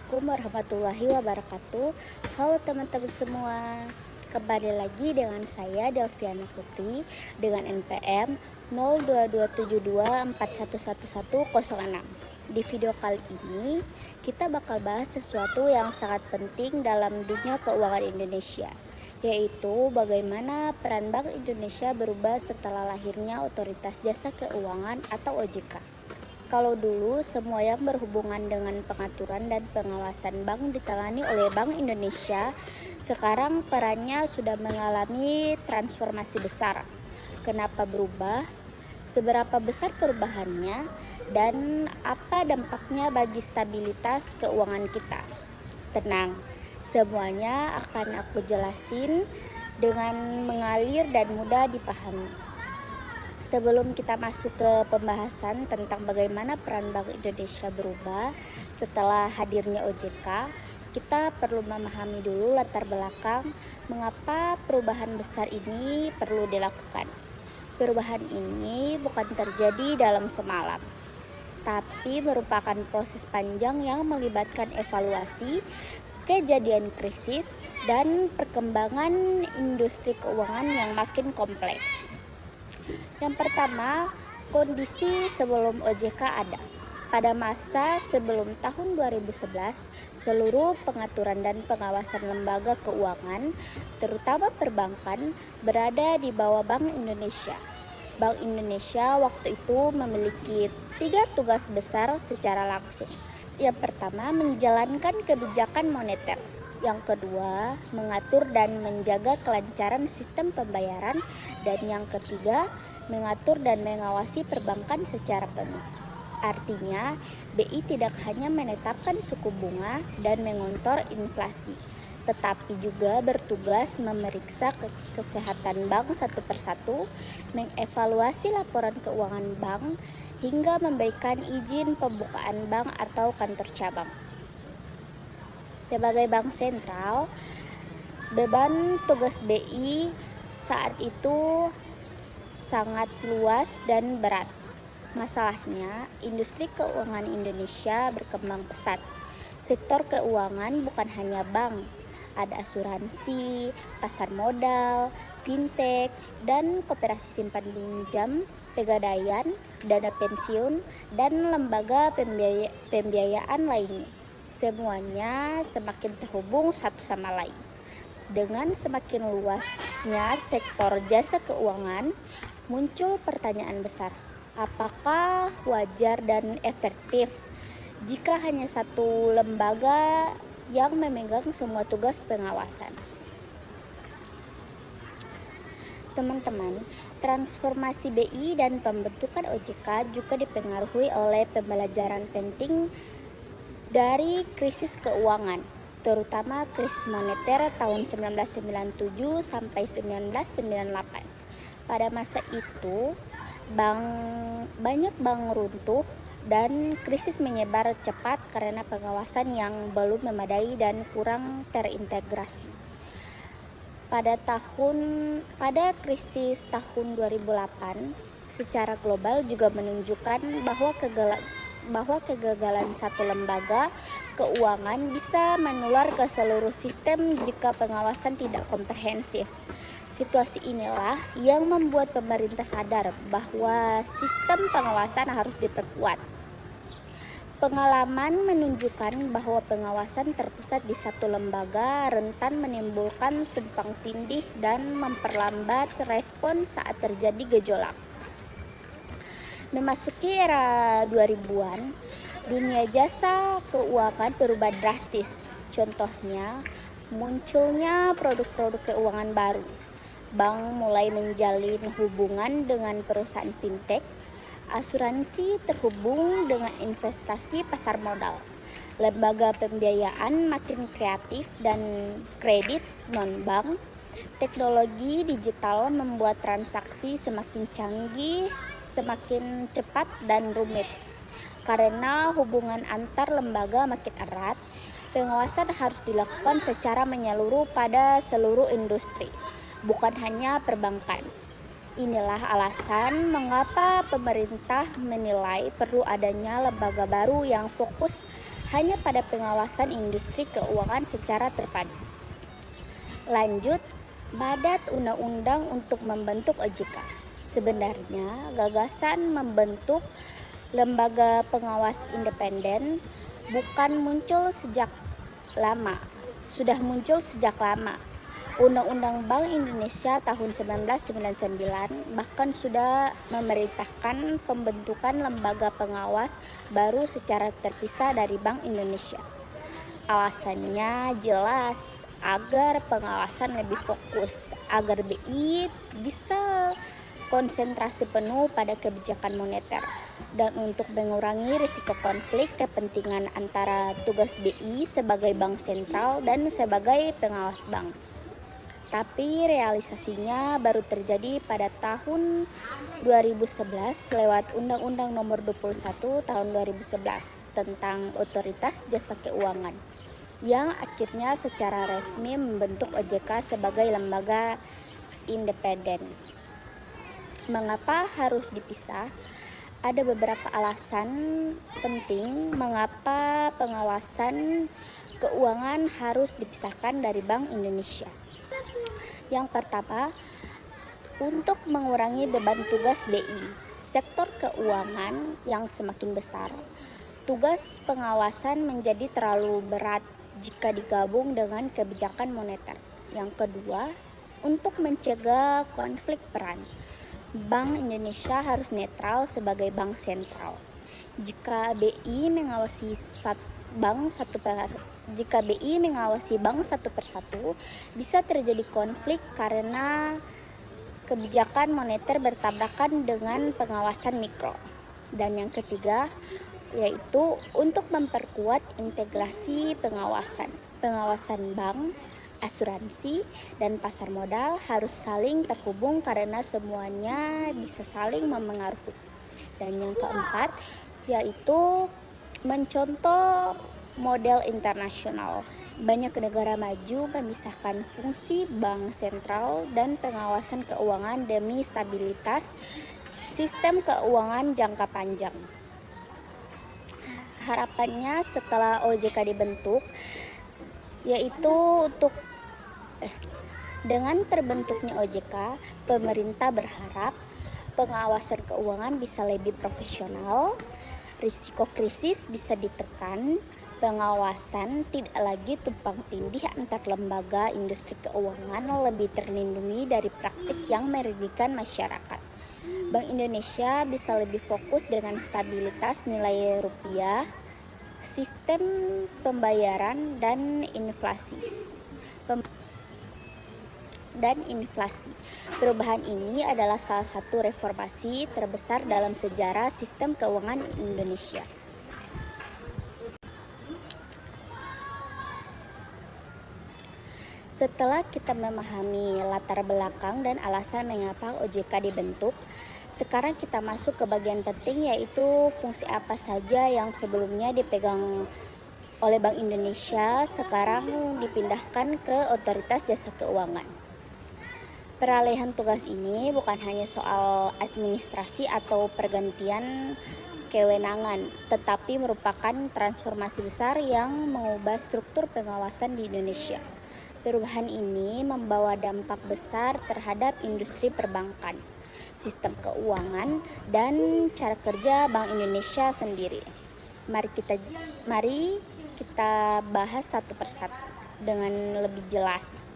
Assalamualaikum warahmatullahi wabarakatuh. Halo teman-teman semua, kembali lagi dengan saya Delviana Putri dengan NPM 022724111006. Di video kali ini kita bakal bahas sesuatu yang sangat penting dalam dunia keuangan Indonesia, yaitu bagaimana peran Bank Indonesia berubah setelah lahirnya Otoritas Jasa Keuangan atau OJK. Kalau dulu semua yang berhubungan dengan pengaturan dan pengawasan bank ditangani oleh Bank Indonesia, sekarang perannya sudah mengalami transformasi besar. Kenapa berubah? Seberapa besar perubahannya? Dan apa dampaknya bagi stabilitas keuangan kita? Tenang, semuanya akan aku jelasin dengan mengalir dan mudah dipahami. Sebelum kita masuk ke pembahasan tentang bagaimana peran Bank Indonesia berubah setelah hadirnya OJK, kita perlu memahami dulu latar belakang mengapa perubahan besar ini perlu dilakukan. Perubahan ini bukan terjadi dalam semalam, tapi merupakan proses panjang yang melibatkan evaluasi, kejadian krisis, dan perkembangan industri keuangan yang makin kompleks. Yang pertama, kondisi sebelum OJK ada. Pada masa sebelum tahun 2011, seluruh pengaturan dan pengawasan lembaga keuangan, terutama perbankan, berada di bawah Bank Indonesia. Bank Indonesia waktu itu memiliki 3 tugas besar secara langsung. Yang pertama, menjalankan kebijakan moneter. Yang kedua, mengatur dan menjaga kelancaran sistem pembayaran. Dan yang ketiga, mengatur dan mengawasi perbankan secara penuh. Artinya, BI tidak hanya menetapkan suku bunga dan mengontrol inflasi, tetapi juga bertugas memeriksa kesehatan bank satu persatu, mengevaluasi laporan keuangan bank, hingga memberikan izin pembukaan bank atau kantor cabang. Sebagai bank sentral, beban tugas BI saat itu sangat luas dan berat. Masalahnya, industri keuangan Indonesia berkembang pesat. Sektor keuangan bukan hanya bank, ada asuransi, pasar modal, fintech, dan koperasi simpan pinjam, pegadaian, dana pensiun, dan lembaga pembiayaan lainnya. Semuanya semakin terhubung satu sama lain. Dengan semakin luasnya sektor jasa keuangan, muncul pertanyaan besar. Apakah wajar dan efektif jika hanya satu lembaga yang memegang semua tugas pengawasan? Teman-teman, transformasi BI dan pembentukan OJK juga dipengaruhi oleh pembelajaran penting dari krisis keuangan, terutama krisis moneter tahun 1997 sampai 1998. Pada masa itu, banyak bank runtuh dan krisis menyebar cepat karena pengawasan yang belum memadai dan kurang terintegrasi. Pada krisis tahun 2008, secara global juga menunjukkan bahwa kegagalan satu lembaga keuangan bisa menular ke seluruh sistem jika pengawasan tidak komprehensif. Situasi inilah yang membuat pemerintah sadar bahwa sistem pengawasan harus diperkuat. Pengalaman menunjukkan bahwa pengawasan terpusat di satu lembaga rentan menimbulkan tumpang tindih dan memperlambat respon saat terjadi gejolak. Memasuki era 2000-an, dunia jasa keuangan berubah drastis. Contohnya, munculnya produk-produk keuangan baru. Bank mulai menjalin hubungan dengan perusahaan fintech, asuransi terhubung dengan investasi pasar modal. Lembaga pembiayaan makin kreatif dan kredit non-bank. Teknologi digital membuat transaksi semakin canggih, semakin cepat dan rumit. Karena hubungan antar lembaga makin erat, pengawasan harus dilakukan secara menyeluruh pada seluruh industri, bukan hanya perbankan. Inilah alasan mengapa pemerintah menilai perlu adanya lembaga baru yang fokus hanya pada pengawasan industri keuangan secara terpadu. Lanjut, Badan Undang-Undang untuk membentuk OJK. Sebenarnya, gagasan membentuk lembaga pengawas independen sudah muncul sejak lama. Undang-Undang Bank Indonesia tahun 1999 bahkan sudah memerintahkan pembentukan lembaga pengawas baru secara terpisah dari Bank Indonesia. Alasannya jelas, agar pengawasan lebih fokus, agar BI bisa konsentrasi penuh pada kebijakan moneter, dan untuk mengurangi risiko konflik kepentingan antara tugas BI sebagai bank sentral dan sebagai pengawas bank. Tapi realisasinya baru terjadi pada tahun 2011 lewat Undang-Undang Nomor 21 Tahun 2011 tentang Otoritas Jasa Keuangan, yang akhirnya secara resmi membentuk OJK sebagai lembaga independen. Mengapa harus dipisah? Ada beberapa alasan penting mengapa pengawasan keuangan harus dipisahkan dari Bank Indonesia. Yang pertama, untuk mengurangi beban tugas BI, sektor keuangan yang semakin besar, tugas pengawasan menjadi terlalu berat jika digabung dengan kebijakan moneter. Yang kedua, untuk mencegah konflik peran, Bank Indonesia harus netral sebagai bank sentral. Jika BI mengawasi bank satu persatu, bisa terjadi konflik karena kebijakan moneter bertabrakan dengan pengawasan mikro. Dan yang ketiga, yaitu untuk memperkuat integrasi pengawasan bank, asuransi, dan pasar modal harus saling terhubung karena semuanya bisa saling memengaruhi. Dan yang keempat, yaitu mencontoh model internasional. Banyak negara maju memisahkan fungsi bank sentral dan pengawasan keuangan demi stabilitas sistem keuangan jangka panjang. Harapannya setelah OJK dibentuk, yaitu dengan terbentuknya OJK, pemerintah berharap pengawasan keuangan bisa lebih profesional, risiko krisis bisa ditekan, pengawasan tidak lagi tumpang tindih antar lembaga industri keuangan, lebih terlindungi dari praktik yang merugikan masyarakat. Bank Indonesia bisa lebih fokus dengan stabilitas nilai rupiah, sistem pembayaran, dan inflasi. Perubahan ini adalah salah satu reformasi terbesar dalam sejarah sistem keuangan Indonesia. Setelah kita memahami latar belakang dan alasan mengapa OJK dibentuk, sekarang kita masuk ke bagian penting, yaitu fungsi apa saja yang sebelumnya dipegang oleh Bank Indonesia sekarang dipindahkan ke Otoritas Jasa Keuangan. Peralihan tugas ini bukan hanya soal administrasi atau pergantian kewenangan, tetapi merupakan transformasi besar yang mengubah struktur pengawasan di Indonesia. Perubahan ini membawa dampak besar terhadap industri perbankan, sistem keuangan, dan cara kerja Bank Indonesia sendiri. Mari kita bahas satu persatu dengan lebih jelas.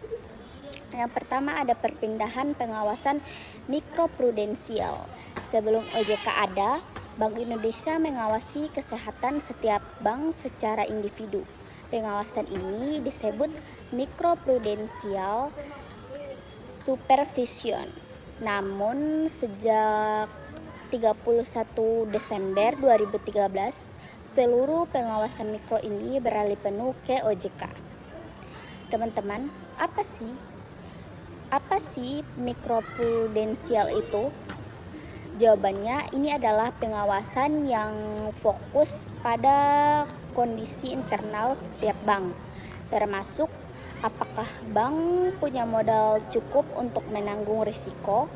Yang pertama ada perpindahan pengawasan mikroprudensial. Sebelum OJK ada, Bank Indonesia mengawasi kesehatan setiap bank secara individu. Pengawasan ini disebut mikroprudensial supervision. Namun sejak 31 Desember 2013, seluruh pengawasan mikro ini beralih penuh ke OJK. Teman-teman, apa sih mikroprudensial itu? Jawabannya, ini adalah pengawasan yang fokus pada kondisi internal setiap bank, termasuk apakah bank punya modal cukup untuk menanggung risiko,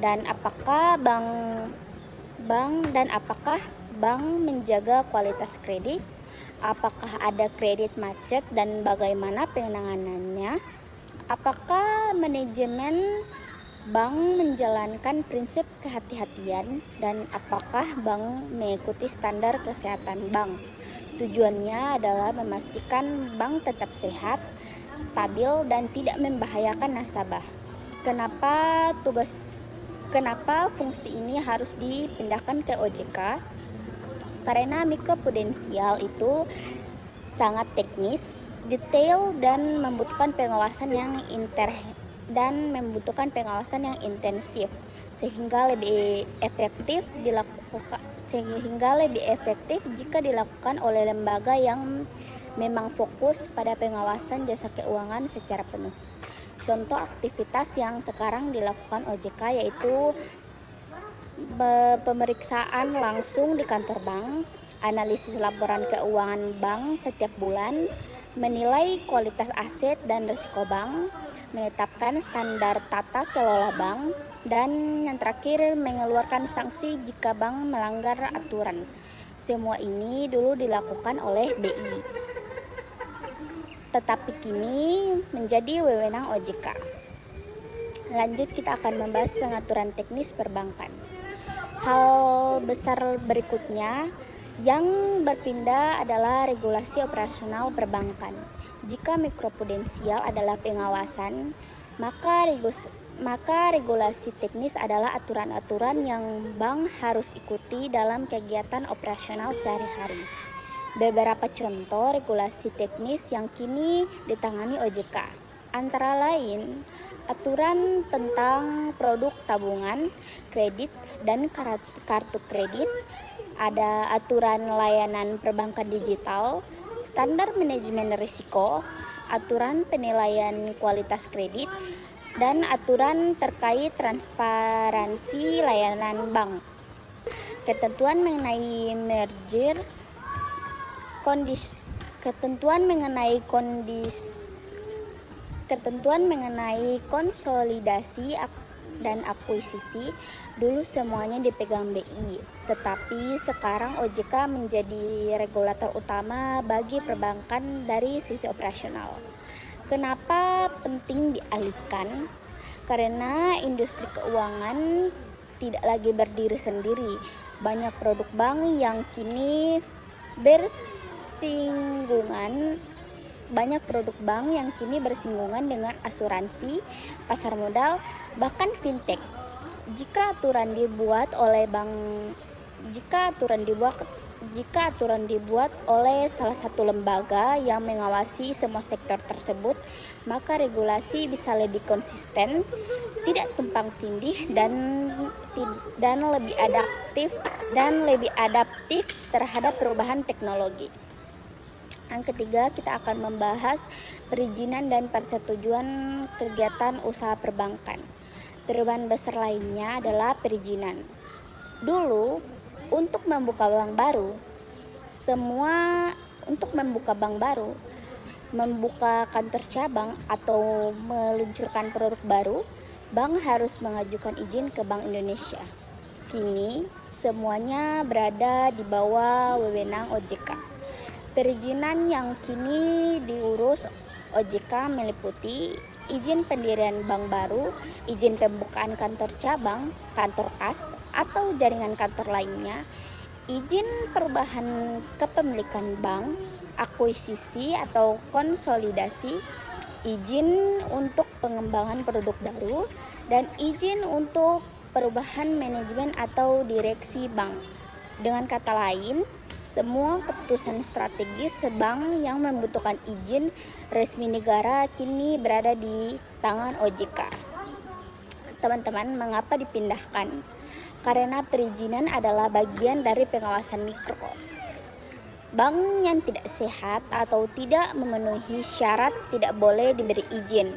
dan apakah bank menjaga kualitas kredit, Apakah ada kredit macet dan bagaimana penanganannya? Apakah manajemen bank menjalankan prinsip kehati-hatian dan apakah bank mengikuti standar kesehatan bank? Tujuannya adalah memastikan bank tetap sehat, stabil dan tidak membahayakan nasabah. Kenapa fungsi ini harus dipindahkan ke OJK? Karena mikroprudensial itu sangat teknis, detail dan membutuhkan pengawasan yang intensif sehingga lebih efektif jika dilakukan oleh lembaga yang memang fokus pada pengawasan jasa keuangan secara penuh. Contoh aktivitas yang sekarang dilakukan OJK yaitu pemeriksaan langsung di kantor bank, analisis laporan keuangan bank setiap bulan, menilai kualitas aset dan risiko bank, menetapkan standar tata kelola bank, dan yang terakhir mengeluarkan sanksi jika bank melanggar aturan. Semua ini dulu dilakukan oleh BI, tetapi kini menjadi wewenang OJK. Lanjut, kita akan membahas pengaturan teknis perbankan. Hal besar berikutnya yang berpindah adalah regulasi operasional perbankan. Jika mikroprudensial adalah pengawasan, maka regulasi teknis adalah aturan-aturan yang bank harus ikuti dalam kegiatan operasional sehari-hari. Beberapa contoh regulasi teknis yang kini ditangani OJK antara lain aturan tentang produk tabungan, kredit, dan kartu kredit, ada aturan layanan perbankan digital, standar manajemen risiko, aturan penilaian kualitas kredit, dan aturan terkait transparansi layanan bank. Ketentuan mengenai merger, ketentuan mengenai konsolidasi dan akuisisi dulu semuanya dipegang BI, tetapi sekarang OJK menjadi regulator utama bagi perbankan dari sisi operasional. Kenapa penting dialihkan? Karena industri keuangan tidak lagi berdiri sendiri. Banyak produk bank yang kini bersinggungan dengan asuransi, pasar modal, bahkan fintech. Jika aturan dibuat oleh salah satu lembaga yang mengawasi semua sektor tersebut, maka regulasi bisa lebih konsisten, tidak tumpang tindih dan lebih adaptif terhadap perubahan teknologi. Yang ketiga, kita akan membahas perizinan dan persetujuan kegiatan usaha perbankan. Perubahan besar lainnya adalah perizinan. Dulu, untuk membuka bank baru, membuka kantor cabang atau meluncurkan produk baru, bank harus mengajukan izin ke Bank Indonesia. Kini, semuanya berada di bawah wewenang OJK. Perizinan yang kini diurus OJK meliputi izin pendirian bank baru, izin pembukaan kantor cabang, kantor kas, atau jaringan kantor lainnya, izin perubahan kepemilikan bank, akuisisi atau konsolidasi, izin untuk pengembangan produk baru, dan izin untuk perubahan manajemen atau direksi bank. Dengan kata lain, semua keputusan strategis bank yang membutuhkan izin resmi negara kini berada di tangan OJK. Teman-teman, mengapa dipindahkan? Karena perizinan adalah bagian dari pengawasan mikro. Bank yang tidak sehat atau tidak memenuhi syarat tidak boleh diberi izin.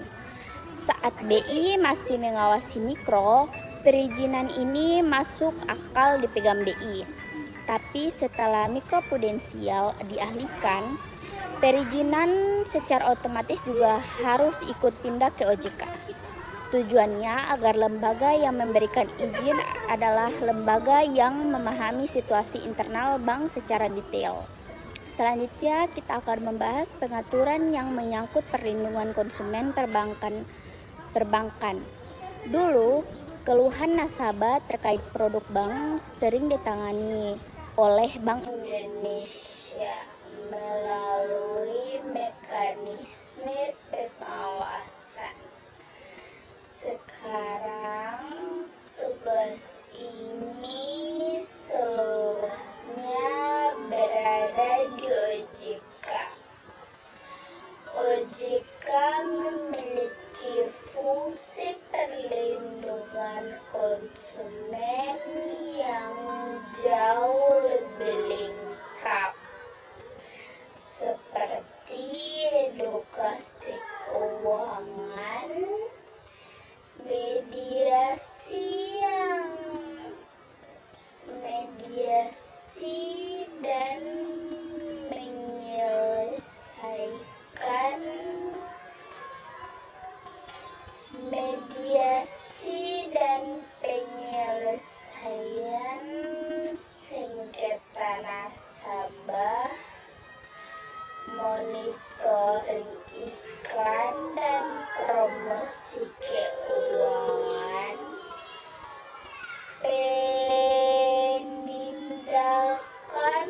Saat BI masih mengawasi mikro, perizinan ini masuk akal dipegang BI. Tapi setelah mikroprudensial dialihkan, perizinan secara otomatis juga harus ikut pindah ke OJK. Tujuannya agar lembaga yang memberikan izin adalah lembaga yang memahami situasi internal bank secara detail, Selanjutnya kita akan membahas pengaturan yang menyangkut perlindungan konsumen perbankan. Dulu, keluhan nasabah terkait produk bank sering ditangani oleh Bank Indonesia melalui mekanisme pengawasan. Sekarang tugas ini seluruhnya berada di OJK. OJK memiliki fungsi perlindungan konsumen yang jauh lebih lengkap, seperti edukasi keuangan, mediasi dan penyelesaian sengketa nasabah, monitoring iklan dan promosi keuangan, penindakan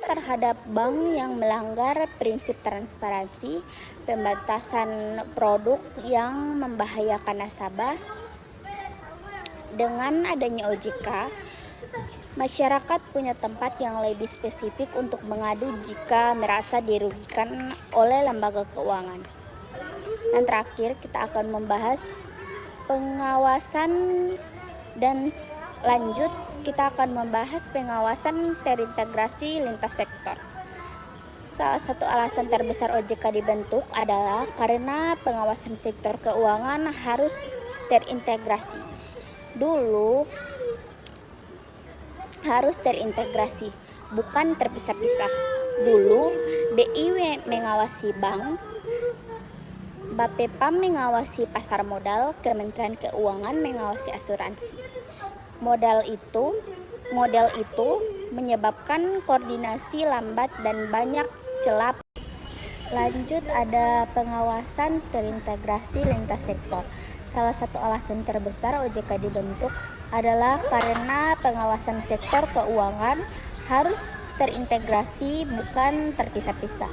terhadap bank yang melanggar prinsip transparansi, pembatasan produk yang membahayakan nasabah. Dengan adanya OJK, masyarakat punya tempat yang lebih spesifik untuk mengadu jika merasa dirugikan oleh lembaga keuangan. Dan terakhir, kita akan membahas pengawasan dan lanjut kita akan membahas pengawasan terintegrasi lintas sektor. Salah satu alasan terbesar OJK dibentuk adalah karena pengawasan sektor keuangan harus terintegrasi. Dulu harus terintegrasi, bukan terpisah-pisah. Dulu BI mengawasi bank, Bapepam mengawasi pasar modal, Kementerian Keuangan mengawasi asuransi. Model itu menyebabkan koordinasi lambat dan banyak celah. Lanjut, ada pengawasan terintegrasi lintas sektor. Salah satu alasan terbesar OJK dibentuk adalah karena pengawasan sektor keuangan harus terintegrasi, bukan terpisah-pisah.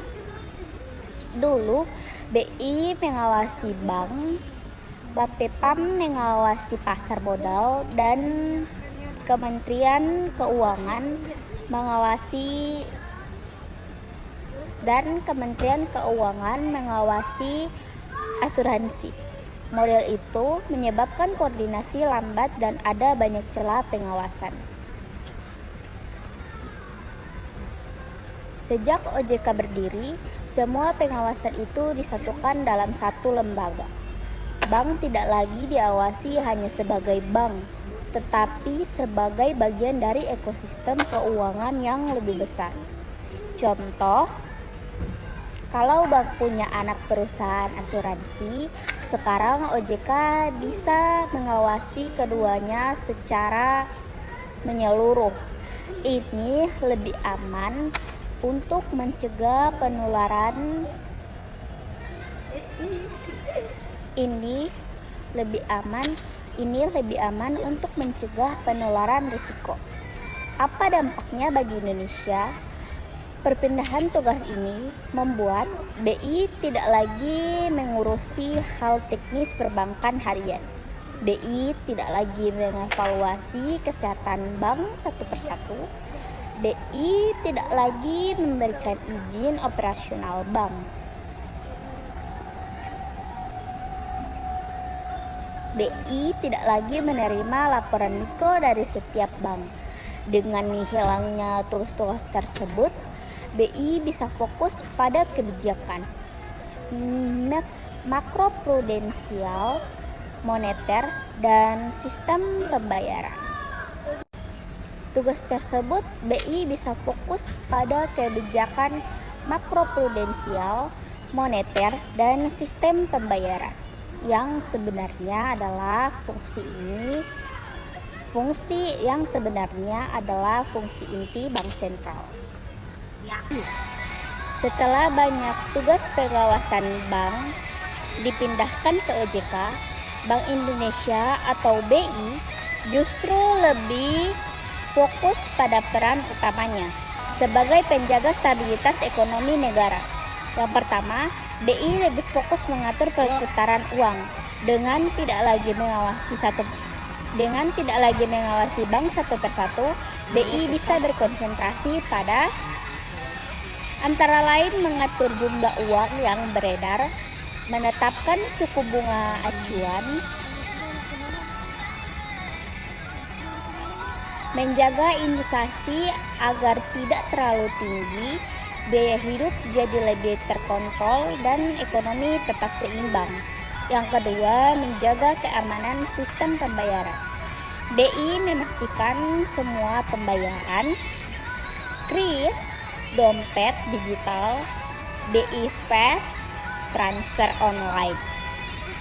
Dulu BI mengawasi bank, Bapepam mengawasi pasar modal, dan Kementerian Keuangan mengawasi asuransi. Model itu menyebabkan koordinasi lambat dan ada banyak celah pengawasan. Sejak OJK berdiri, semua pengawasan itu disatukan dalam satu lembaga. Bank tidak lagi diawasi hanya sebagai bank, tetapi sebagai bagian dari ekosistem keuangan yang lebih besar. Contoh, kalau bank punya anak perusahaan asuransi, sekarang OJK bisa mengawasi keduanya secara menyeluruh. Ini lebih aman untuk mencegah penularan. Ini lebih aman untuk mencegah penularan risiko. Apa dampaknya bagi Indonesia? Perpindahan tugas ini membuat BI tidak lagi mengurusi hal teknis perbankan harian. BI tidak lagi mengevaluasi kesehatan bank satu persatu. BI tidak lagi memberikan izin operasional bank. BI tidak lagi menerima laporan mikro dari setiap bank. Dengan hilangnya tugas-tugas tersebut, BI bisa fokus pada kebijakan makroprudensial, moneter, dan sistem pembayaran. Tugas tersebut BI bisa fokus pada kebijakan makroprudensial, moneter, dan sistem pembayaran, yang sebenarnya adalah fungsi inti bank sentral. Setelah banyak tugas pengawasan bank dipindahkan ke OJK, Bank Indonesia atau BI justru lebih fokus pada peran utamanya sebagai penjaga stabilitas ekonomi negara. Yang pertama, BI lebih fokus mengatur perputaran uang dengan tidak lagi mengawasi bank satu persatu. BI bisa berkonsentrasi pada antara lain mengatur jumlah uang yang beredar, menetapkan suku bunga acuan, menjaga inflasi agar tidak terlalu tinggi, biaya hidup jadi lebih terkontrol, dan ekonomi tetap seimbang. Yang kedua, menjaga keamanan sistem pembayaran. BI memastikan semua pembayaran, KRIS, dompet digital, BI Fast, transfer online,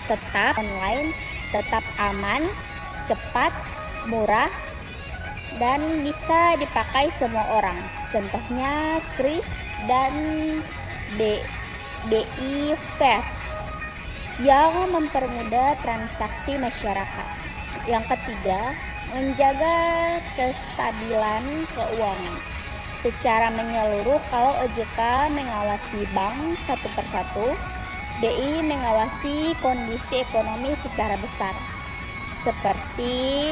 tetap aman, cepat, murah, dan bisa dipakai semua orang. Contohnya KRIS dan BI Fast yang mempermudah transaksi masyarakat. Yang ketiga, menjaga kestabilan keuangan. Secara menyeluruh, kalau OJK mengawasi bank satu persatu, BI mengawasi kondisi ekonomi secara besar, seperti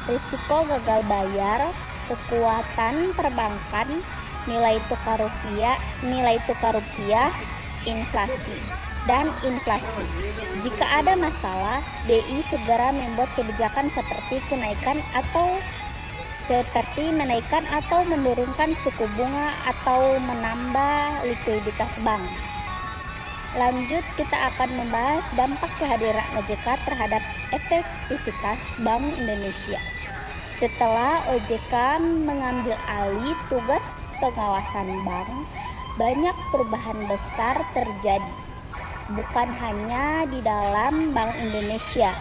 risiko gagal bayar, kekuatan perbankan, nilai tukar rupiah, inflasi. Jika ada masalah, BI segera membuat kebijakan seperti menaikkan atau menurunkan suku bunga atau menambah likuiditas bank. Lanjut, kita akan membahas dampak kehadiran OJK terhadap efektivitas Bank Indonesia. Setelah OJK mengambil alih tugas pengawasan bank, banyak perubahan besar terjadi, bukan hanya di dalam Bank Indonesia,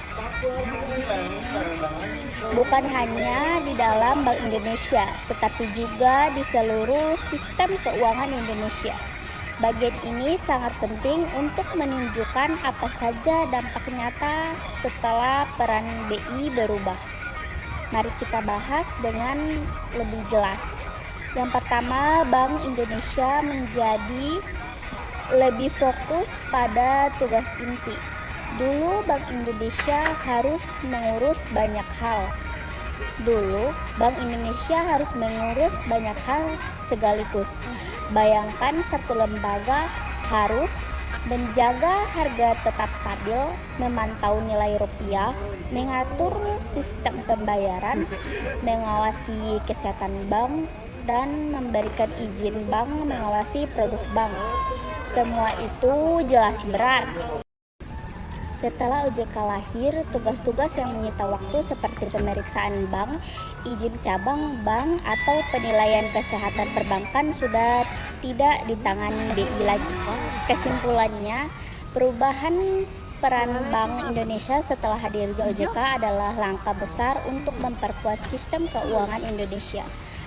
tetapi juga di seluruh sistem keuangan Indonesia. Bagian ini sangat penting untuk menunjukkan apa saja dampak nyata setelah peran BI berubah. Mari kita bahas dengan lebih jelas. Yang pertama, Bank Indonesia menjadi lebih fokus pada tugas inti. Dulu Bank Indonesia harus mengurus banyak hal sekaligus. Bayangkan satu lembaga harus menjaga harga tetap stabil, memantau nilai rupiah, mengatur sistem pembayaran, mengawasi kesehatan bank, dan memberikan izin bank mengawasi produk bank. Semua itu jelas berat. Setelah OJK lahir, tugas-tugas yang menyita waktu seperti pemeriksaan bank, izin cabang bank, atau penilaian kesehatan perbankan sudah tidak ditangani BI lagi. Kesimpulannya, perubahan peran Bank Indonesia setelah hadirnya OJK adalah langkah besar untuk memperkuat sistem keuangan Indonesia.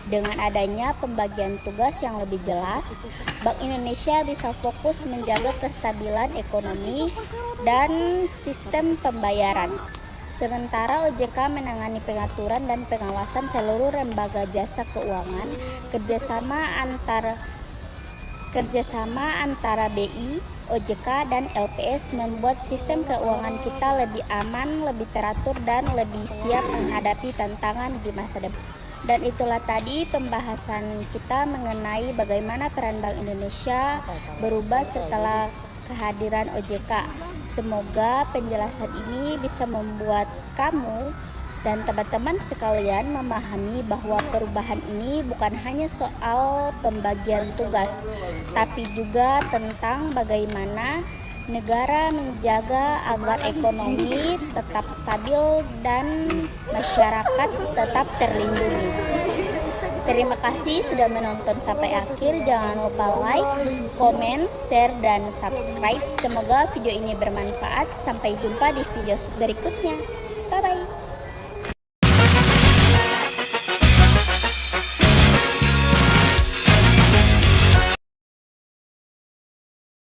Dengan adanya pembagian tugas yang lebih jelas, Bank Indonesia bisa fokus menjaga kestabilan ekonomi dan sistem pembayaran. Sementara OJK menangani pengaturan dan pengawasan seluruh lembaga jasa keuangan. Kerjasama antara BI, OJK, dan LPS membuat sistem keuangan kita lebih aman, lebih teratur, dan lebih siap menghadapi tantangan di masa depan. Dan itulah tadi pembahasan kita mengenai bagaimana peran Bank Indonesia berubah setelah kehadiran OJK. Semoga penjelasan ini bisa membuat kamu dan teman-teman sekalian memahami bahwa perubahan ini bukan hanya soal pembagian tugas, tapi juga tentang bagaimana negara menjaga agar ekonomi tetap stabil dan masyarakat tetap terlindungi. Terima kasih sudah menonton sampai akhir. Jangan lupa like, komen, share, dan subscribe. Semoga video ini bermanfaat. Sampai jumpa di video berikutnya. Bye-bye.